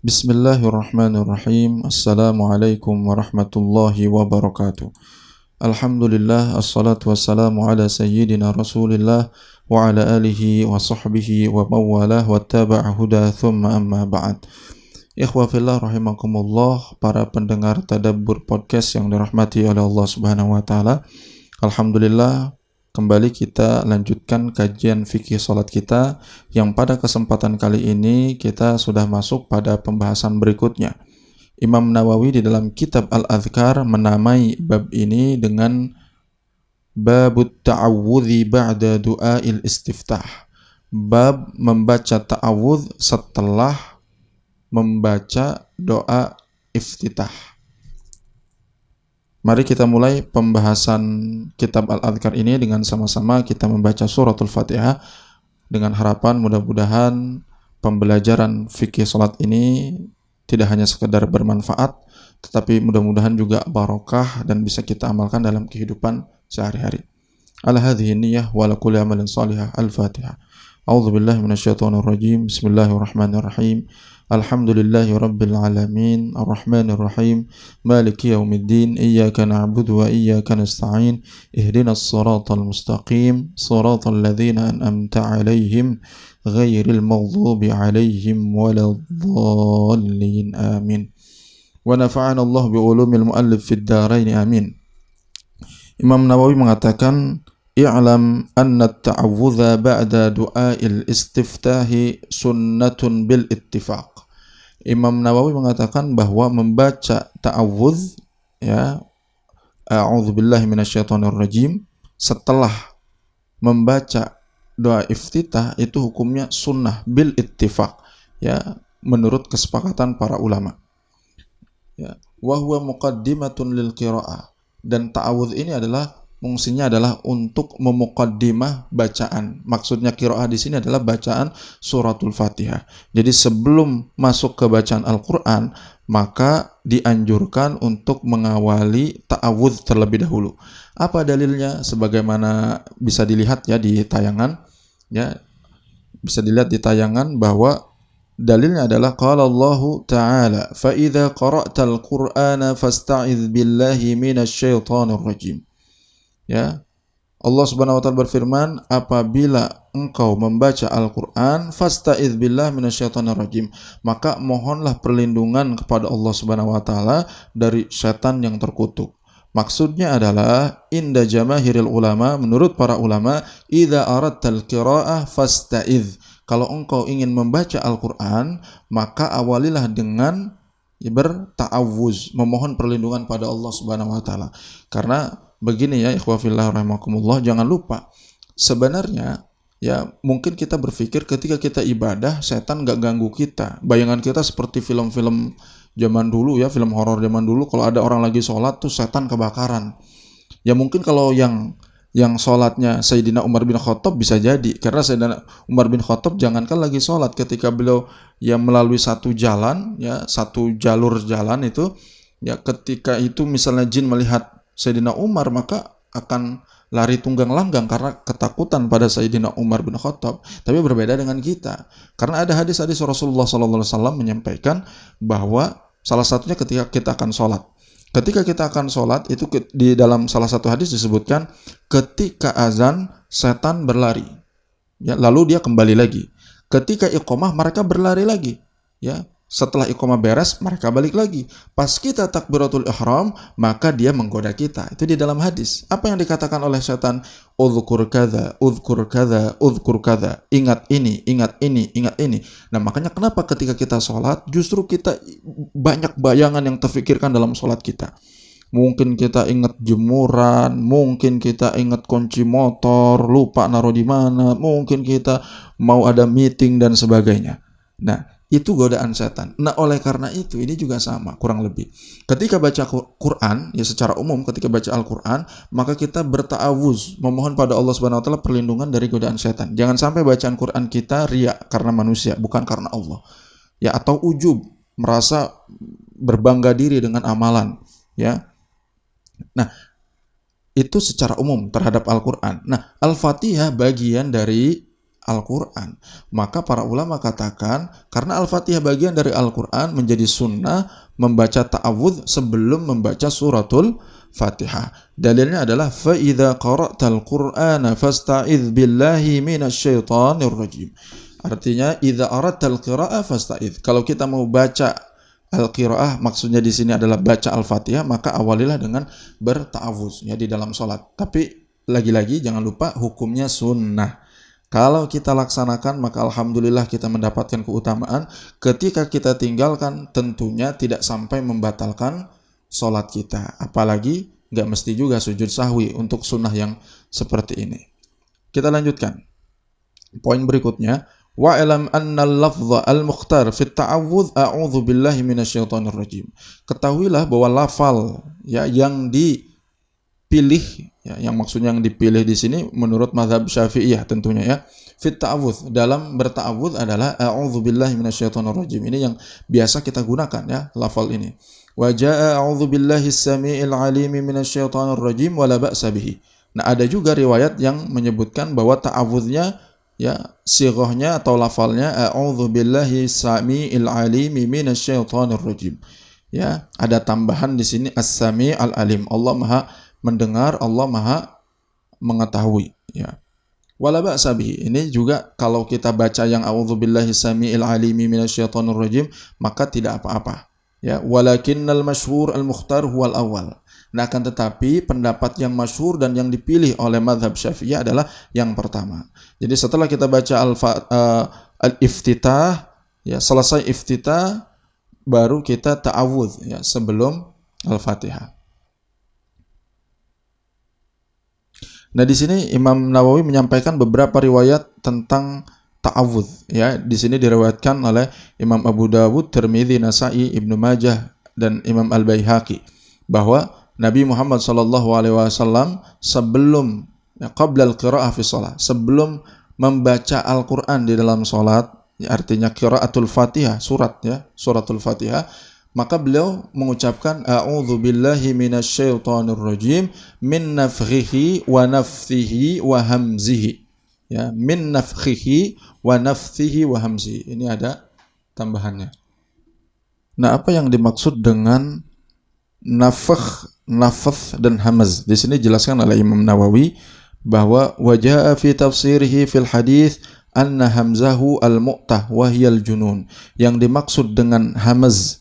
Bismillahirrahmanirrahim. Assalamualaikum warahmatullahi wabarakatuh. Alhamdulillah, assalatu wassalamu ala sayyidina Rasulillah wa ala alihi wa sahbihi wa mawalah wa taba'a huda thumma amma ba'd. Ikhwa fillah rahimakumullah, para pendengar Tadabbur Podcast yang dirahmati oleh Allah Subhanahu wa taala. Alhamdulillah, kembali kita lanjutkan kajian fikih salat kita, yang pada kesempatan kali ini kita sudah masuk pada pembahasan berikutnya. Imam Nawawi di dalam kitab Al-Adhkar menamai bab ini dengan Babut Ta'awudhi Ba'da Du'ail Istiftah. Bab membaca ta'awudh setelah membaca doa iftitah. Mari kita mulai pembahasan kitab Al-Adhkar ini dengan sama-sama kita membaca suratul Fatihah, dengan harapan mudah-mudahan pembelajaran fikih salat ini tidak hanya sekedar bermanfaat, tetapi mudah-mudahan juga barokah dan bisa kita amalkan dalam kehidupan sehari-hari. Ala hadhihi niyyah wa ala kulli amalin salihah. Al-Fatihah. A'udzubillahi minasyaitonir rajim. Bismillahirrahmanirrahim. Alhamdulillahi rabbil alamin, arrahmanir rahim, maliki yaumiddin, iyyaka na'budu wa iyyaka nasta'in, ihdinas siratal mustaqim, siratal ladzina an'amta 'alaihim ghairil maghdubi 'alaihim waladdallin. Amin. Wa nafa'ana Allah bi ulumil muallif fid dharain. Amin. Imam Nawawi mengatakan, i'lam anna at-ta'awwudha ba'da du'ail istiftahi sunnatun bil ittifaq. Imam Nawawi mengatakan bahwa membaca ta'awudz, ya, a'udzubillahi minasyaitonir rajim, setelah membaca doa iftitah itu hukumnya sunnah bil ittifaq, ya, menurut kesepakatan para ulama. Ya, wa huwa muqaddimatun lil qiraah, dan ta'awudz ini adalah fungsinya adalah untuk memuqaddimah bacaan. Maksudnya qiraah di sini adalah bacaan suratul Fatihah. Jadi sebelum masuk ke bacaan Al-Qur'an, maka dianjurkan untuk mengawali ta'awudz terlebih dahulu. Apa dalilnya? Sebagaimana bisa dilihat ya di tayangan, ya. Bisa dilihat di tayangan bahwa dalilnya adalah qala Allah Ta'ala, fa idza qara'tal Qur'ana fasta'idz billahi minasyaitonir rajim. Ya, Allah Subhanahu wa taala berfirman, apabila engkau membaca Al-Qur'an, fasta'idz billahi minasyaitonir rajim, maka mohonlah perlindungan kepada Allah Subhanahu wa taala dari setan yang terkutuk. Maksudnya adalah inda jamaahiril ulama, menurut para ulama, idza aradtal qiraah fasta'idz. Kalau engkau ingin membaca Al-Qur'an, maka awalilah dengan berta'awuz, memohon perlindungan pada Allah Subhanahu wa taala. Karena begini ya ikhwah fillah rahimakumullah, jangan lupa sebenarnya ya mungkin kita berpikir ketika kita ibadah setan gak ganggu kita. Bayangan kita seperti film-film zaman dulu ya, film horor zaman dulu, kalau ada orang lagi sholat tuh setan kebakaran. Ya mungkin kalau yang sholatnya Sayyidina Umar bin Khattab bisa jadi, karena Sayyidina Umar bin Khattab jangankan lagi sholat, ketika beliau ya melalui satu jalan, ya satu jalur jalan itu, ya ketika itu misalnya jin melihat Sayyidina Umar, maka akan lari tunggang langgang karena ketakutan pada Sayyidina Umar bin Khattab. Tapi berbeda dengan kita, karena ada hadis-hadis Rasulullah SAW menyampaikan bahwa salah satunya ketika kita akan sholat. Ketika kita akan sholat itu di dalam salah satu hadis disebutkan ketika azan setan berlari, ya, lalu dia kembali lagi. Ketika iqamah mereka berlari lagi, ya. Setelah iqamah beres, mereka balik lagi. Pas kita takbiratul ihram, maka dia menggoda kita. Itu di dalam hadis. Apa yang dikatakan oleh setan? Udhkur kadza, udhkur kadza, udhkur kadza. Ingat ini, ingat ini, ingat ini. Nah, makanya kenapa ketika kita sholat, justru kita banyak bayangan yang terfikirkan dalam sholat kita. Mungkin kita ingat jemuran, mungkin kita ingat kunci motor, lupa naruh di mana, mungkin kita mau ada meeting dan sebagainya. Nah, itu godaan setan. Nah, oleh karena itu ini juga sama kurang lebih. Ketika baca Quran, ya secara umum ketika baca Al-Quran, maka kita berta'awuz, memohon pada Allah Subhanahu wa taala perlindungan dari godaan setan. Jangan sampai bacaan Quran kita riya karena manusia, bukan karena Allah. Ya, atau ujub, merasa berbangga diri dengan amalan, ya. Nah, itu secara umum terhadap Al-Quran. Nah, Al-Fatihah bagian dari Al-Quran. Maka para ulama katakan, karena Al-Fatihah bagian dari Al-Quran, menjadi sunnah membaca ta'awudz sebelum membaca suratul Fatihah. Dalilnya adalah فَإِذَا قَرَأْتَ الْقُرْآنَ فَاسْتَعِذْ بِاللَّهِ مِنَ الشَّيْطَانِ الرَّجِيمِ. Artinya, إِذَا أَرَدْتَ الْقِرَاءَ فَاسْتَعِذْ. Kalau kita mau baca al-qiraah, maksudnya di sini adalah baca Al-Fatihah, maka awalilah dengan berta'awudz ya di dalam sholat. Tapi lagi-lagi jangan lupa hukumnya sunnah. Kalau kita laksanakan, maka alhamdulillah kita mendapatkan keutamaan. Ketika kita tinggalkan, tentunya tidak sampai membatalkan sholat kita. Apalagi nggak mesti juga sujud sahwi untuk sunnah yang seperti ini. Kita lanjutkan. Poin berikutnya, wa'lam anna al-lafdha al-mukhtar fi at-ta'awudz a'udzu billahi minasyaitonir rajim. Ketahuilah bahwa lafal ya yang dipilih ya, yang maksudnya yang dipilih di sini menurut mazhab Syafi'iyah tentunya ya. Fit ta'awudz, dalam berta'awudz adalah a'udzu billahi minasyaitonir rajim. Ini yang biasa kita gunakan ya, lafal ini. Wa jaa'a a'udzu billahi as-sami'il 'alim minasyaitonir rajim wa la ba'sa bihi. Nah, ada juga riwayat yang menyebutkan bahwa ta'awudznya ya sighahnya atau lafalnya a'udzu billahi as-sami'il 'alim minasyaitonir rajim. Ya, ada tambahan di sini as-sami' al-alim. Allah Maha mendengar, Allah Maha mengetahui ya. Wala ba'sa bihi. Ini juga kalau kita baca yang a'udzubillahi samiil alimi minasyaitonir rajim, maka tidak apa-apa ya. Walakinnal masyhur al-mukhtar huwal awal. Nah, akan tetapi pendapat yang masyhur dan yang dipilih oleh mazhab Syafi'i adalah yang pertama. Jadi setelah kita baca al-iftitah ya, selesai iftitah baru kita ta'awudz ya sebelum Al-Fatihah. Nah, di sini Imam Nawawi menyampaikan beberapa riwayat tentang ta'awudz ya. Di sini diriwayatkan oleh Imam Abu Dawud, Tirmidzi, Nasa'i, Ibnu Majah dan Imam Al-Baihaqi bahwa Nabi Muhammad SAW sebelum ya, qabla al-qira'ah fi shalah, sebelum membaca Al-Qur'an di dalam salat, ya, artinya qiraatul Fatihah, surat ya, suratul Fatihah, maka beliau mengucapkan a'udzu billahi minasyaitonir rajim min nafthihi wa nafthihi wa hamzihi. Ya, min nafthihi wa nafthihi wa hamzihi. Ini ada tambahannya. Nah, apa yang dimaksud dengan nafakh, nafath dan hamaz? Di sini dijelaskan oleh Imam Nawawi bahwa wajaa fi tafsirihi fil hadis anna hamzahu al-mu'tah wa hiyal junun. Yang dimaksud dengan hamaz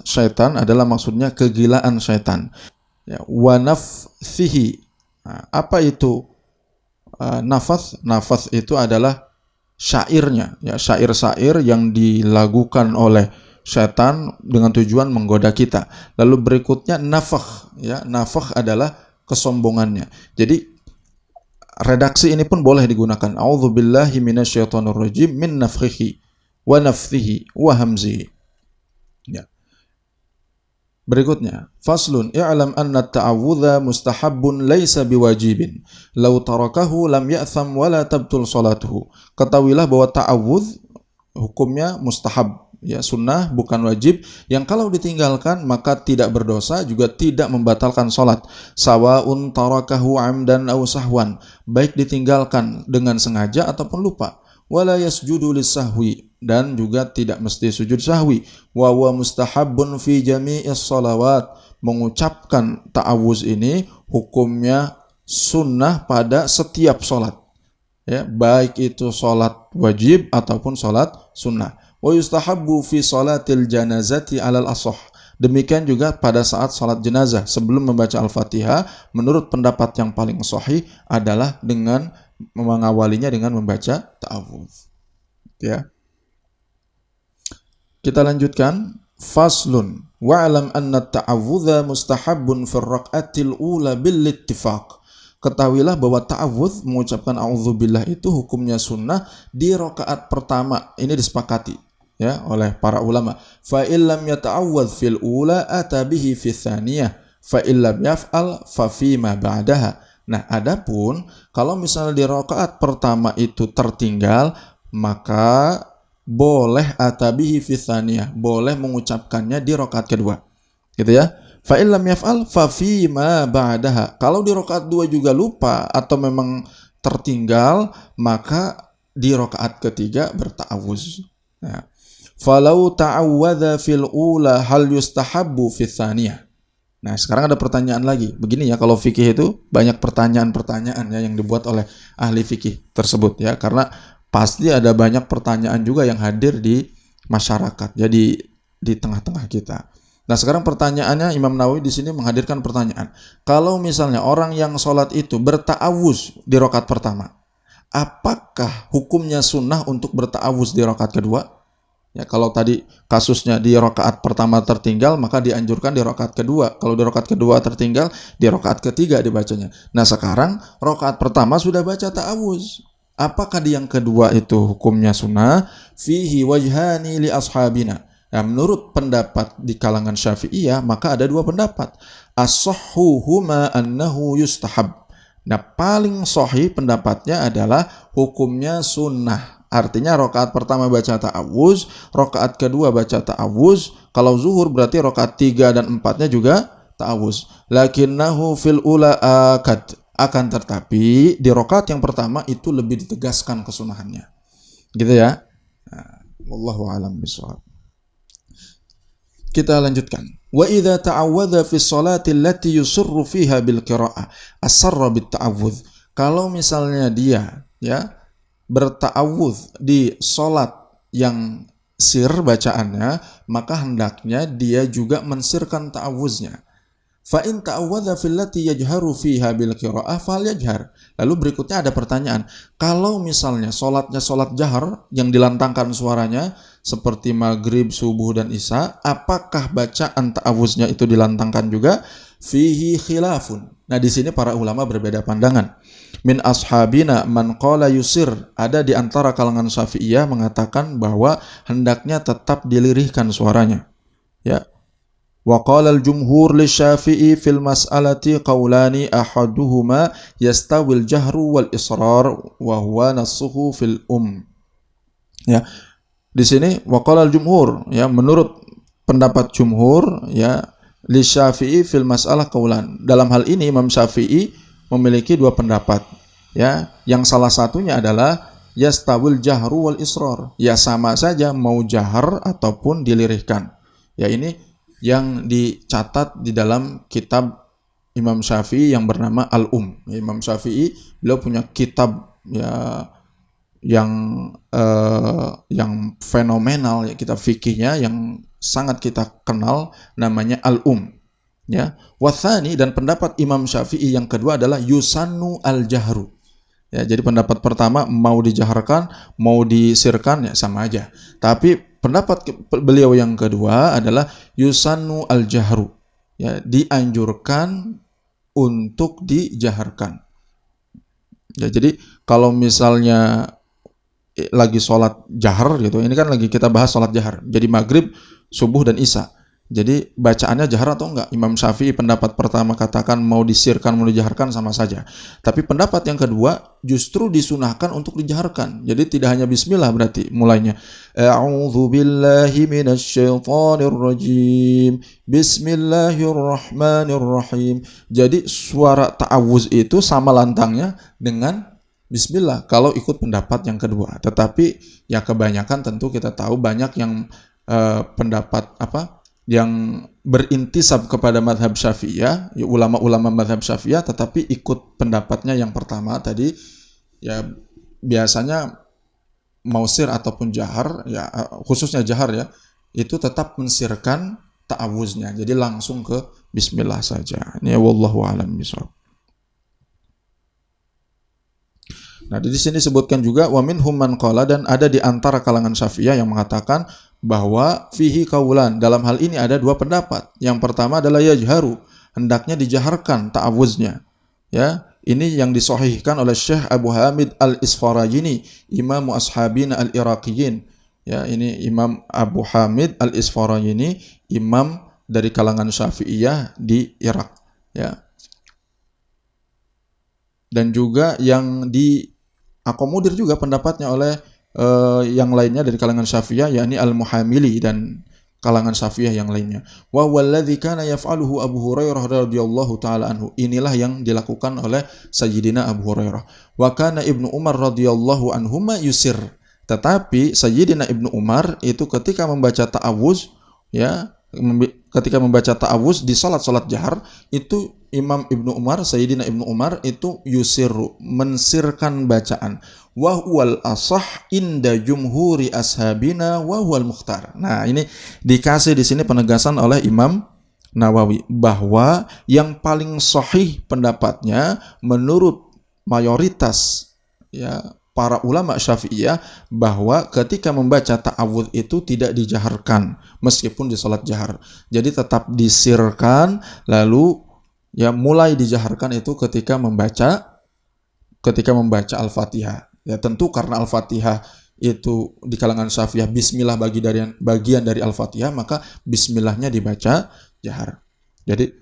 syaitan adalah maksudnya kegilaan syaitan. Ya, wa nafthihi. Nah, apa itu nafath? Nafath itu adalah syairnya, ya, syair-syair yang dilakukan oleh syaitan dengan tujuan menggoda kita. Lalu berikutnya nafakh, ya, nafakh adalah kesombongannya. Jadi redaksi ini pun boleh digunakan. A'udzubillahi minasyaitonir rajim min nafthihi wa nafthihi wa hamzihi. Ya. Berikutnya, faslun i'lam anna at-ta'awudha mustahabbun laisa biwajibin. Law tarakahu lam ya'tham wa la tabtul salatuhu. Ketahuilah bahwa ta'awudz hukumnya mustahab, ya, sunnah bukan wajib, yang kalau ditinggalkan maka tidak berdosa juga tidak membatalkan salat. Sawa'un tarakahu 'amdan aw sahwan, baik ditinggalkan dengan sengaja ataupun lupa. Wala yasjudu lis-sahwi, dan juga tidak mesti sujud sahwi. Wa huwa mustahabbun fi jami'is shalawat. Mengucapkan ta'awuz ini hukumnya sunnah pada setiap salat. Ya, baik itu salat wajib ataupun salat sunnah. Wa yustahabbu fi salatil janazati 'alal ashah. Demikian juga pada saat salat jenazah sebelum membaca Al-Fatihah, menurut pendapat yang paling sahih adalah dengan mengawalinya dengan membaca ta'awudz. Ya. Kita lanjutkan. Faslun wa'lam anna at-ta'awudha mustahabbun fi ar-rak'atil ula bil ittifaq. Ketahuilah bahwa ta'awudz, mengucapkan a'udzubillah, itu hukumnya sunnah di rakaat pertama. Ini disepakati ya oleh para ulama. Fa illam yata'awwadz fil ula ata bihi fi tsaniyah fa illam yaf'al fa fi ma ba'daha. Nah, adapun kalau misalnya di rakaat pertama itu tertinggal, maka boleh atabihi fi tsaniyah, boleh mengucapkannya di rakaat kedua. Gitu ya. Fa illam yaf'al fa fi ma ba'daha. Kalau di rakaat 2 juga lupa atau memang tertinggal, maka di rakaat ketiga berta'awuz. Ya. Falau ta'awwadha fil ula hal yustahabbu fits tsaniyah. Nah, sekarang ada pertanyaan lagi. Begini ya, kalau fikih itu banyak pertanyaan-pertanyaan ya yang dibuat oleh ahli fikih tersebut ya, karena pasti ada banyak pertanyaan juga yang hadir di masyarakat. Jadi di tengah-tengah kita. Nah, sekarang pertanyaannya Imam Nawawi di sini menghadirkan pertanyaan. Kalau misalnya orang yang sholat itu berta'awuz di rakaat pertama, apakah hukumnya sunnah untuk berta'awuz di rakaat kedua? Ya, kalau tadi kasusnya di rakaat pertama tertinggal, maka dianjurkan di rakaat kedua. Kalau di rakaat kedua tertinggal, di rakaat ketiga dibacanya. Nah, sekarang rakaat pertama sudah baca ta'awuz. Apakah di yang kedua itu hukumnya sunnah? Fihi wajhani li ashabina. Nah, menurut pendapat di kalangan Syafi'iyah, maka ada dua pendapat. As-sahhuhuma annahu yustahab. Nah, paling sahih pendapatnya adalah hukumnya sunnah. Artinya rakaat pertama baca ta'awuz, rakaat kedua baca ta'awuz. Kalau zuhur berarti rakaat 3 dan 4-nya juga ta'awuz. Lakinnahu fil ula akad. Akan tetapi di rakaat yang pertama itu lebih ditegaskan kesunahannya. Gitu ya. Nah, wallahu a'lam bishawab. Kita lanjutkan. Wa idza ta'awwadha fi sholati allati yusirru fiha bil qira'ah asarra bit ta'awudz. Kalau misalnya dia ya berta'awudz di sholat yang sir bacaannya, maka hendaknya dia juga mensirkan ta'awuznya. Fa in ta'awwadha fil lati yajharu fiha bil qira'ah falyajhar. Lalu berikutnya ada pertanyaan, kalau misalnya sholatnya sholat jahar yang dilantangkan suaranya seperti maghrib, subuh dan isya, apakah bacaan ta'awuznya itu dilantangkan juga? Fihi khilafun. Nah, di sini para ulama berbeda pandangan. Min ashabina man qala yusir, ada di antara kalangan Syafi'iyah mengatakan bahwa hendaknya tetap dilirihkan suaranya. Ya. Wa qala al-jumhur li Syafi'i fil mas'alati qaulani ahaduhuma yastawil jahru wal israr wa huwa nassuhu fil Ya. Di sini wa qala al-jumhur, ya, menurut pendapat jumhur, ya, li Syafi'i fil mas'alah qaulan. Dalam hal ini Imam Syafi'i memiliki dua pendapat, ya. Yang salah satunya adalah yastawil jahru wal israr. Ya, sama saja mau jahar ataupun dilirihkan. Ya, ini yang dicatat di dalam kitab Imam Syafi'i yang bernama Al-Um. Imam Syafi'i beliau punya kitab ya yang fenomenal, ya, kitab fikihnya yang sangat kita kenal namanya Al-Um. Ya, wathani, dan pendapat Imam Syafi'i yang kedua adalah yusannu al-jahru. Ya, jadi pendapat pertama mau dijaharkan, mau disirkan ya sama aja. Tapi pendapat beliau yang kedua adalah yusannu al-jahru. Ya, dianjurkan untuk dijaharkan. Ya, jadi kalau misalnya lagi sholat jahar gitu, ini kan lagi kita bahas sholat jahar. Jadi maghrib, subuh dan isya. Jadi bacaannya jahar atau enggak? Imam Syafi'i pendapat pertama katakan mau disirkan, mau dijaharkan sama saja. Tapi pendapat yang kedua justru disunahkan untuk dijaharkan. Jadi tidak hanya bismillah berarti mulainya. A'udzu billahi minasyaitonir rajim. Bismillahirrahmanirrahim. Jadi suara ta'awuz itu sama lantangnya dengan bismillah kalau ikut pendapat yang kedua. Tetapi ya kebanyakan tentu kita tahu banyak yang pendapat yang berintisab kepada madhab Syafi'iyah, ya, ulama-ulama madhab Syafi'iyah, tetapi ikut pendapatnya yang pertama tadi, ya biasanya mau sir ataupun jahar, ya khususnya jahar ya, itu tetap mensirkan ta'awuznya, jadi langsung ke bismillah saja. Ini wallahu a'lam bishawab. Nah, di sini disebutkan juga wa minhum man qala, dan ada di antara kalangan Syafi'iyah yang mengatakan bahwa fihi qaulan, dalam hal ini ada dua pendapat. Yang pertama adalah yajharu, hendaknya dijaharkan ta'awuznya. Ya, ini yang disahihkan oleh Syekh Abu Hamid Al-Isfarayini, Imam Ashabina Al-Iraqiyin. Ya, ini Imam Abu Hamid Al-Isfarayini, imam dari kalangan Syafi'iyah di Irak, ya. Dan juga yang diakomodir juga pendapatnya oleh yang lainnya dari kalangan Syafi'iyah, yakni Al-Muhamili dan kalangan Syafi'iyah yang lainnya. Wa walladzi kana yaf'aluhu Abu Hurairah radhiyallahu taala anhu. Inilah yang dilakukan oleh Sayyidina Abu Hurairah. Wa kana Ibnu Umar radhiyallahu anhuma yusir. Tetapi Sayyidina Ibnu Umar itu ketika membaca ta'awuz, ya, ketika membaca ta'awuz di salat-salat jahar, itu Imam Ibnu Umar, Sayyidina Ibnu Umar itu yusiru, mensirkan bacaan. Wa huwal asah inda jumhuri ashabina wa huwal mukhtar. Nah, ini dikasih di sini penegasan oleh Imam Nawawi bahwa yang paling sahih pendapatnya menurut mayoritas, ya, para ulama Syafi'iyah, bahwa ketika membaca ta'awudz itu tidak dijaharkan meskipun di salat jahar. Jadi tetap disirkan, lalu ya mulai dijaharkan itu ketika membaca Al-Fatihah. Ya tentu karena Al-Fatihah itu di kalangan Syafi'iyah bismillah bagian dari Al-Fatihah, maka bismillahnya dibaca jahar. Jadi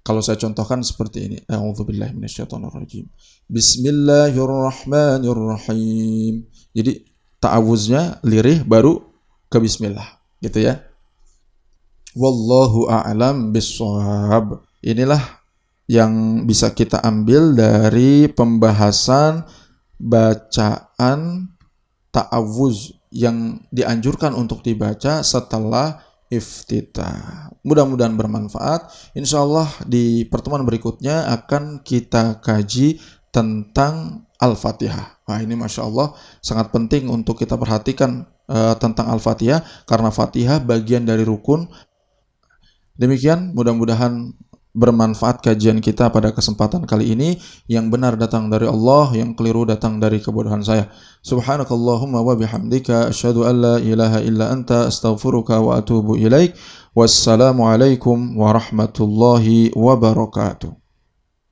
kalau saya contohkan seperti ini, a'udzubillahi minasyaitonirrajim. Bismillahirrahmanirrahim. Jadi ta'awuznya lirih baru ke bismillah, gitu ya. Wallahu a'lam bissawab. Inilah yang bisa kita ambil dari pembahasan bacaan ta'awuz yang dianjurkan untuk dibaca setelah iftitah. Mudah-mudahan bermanfaat. Insyaallah di pertemuan berikutnya akan kita kaji tentang Al-Fatihah. Nah, ini Masya Allah sangat penting untuk kita perhatikan tentang Al-Fatihah, karena Fatihah bagian dari rukun. Demikian, mudah-mudahan bermanfaat kajian kita pada kesempatan kali ini. Yang benar datang dari Allah, yang keliru datang dari kebodohan saya. Subhanakallahumma wa bihamdika asyhadu an la ilaha illa anta astaghfiruka wa atubu ilaik. Wassalamualaikum warahmatullahi wabarakatuh.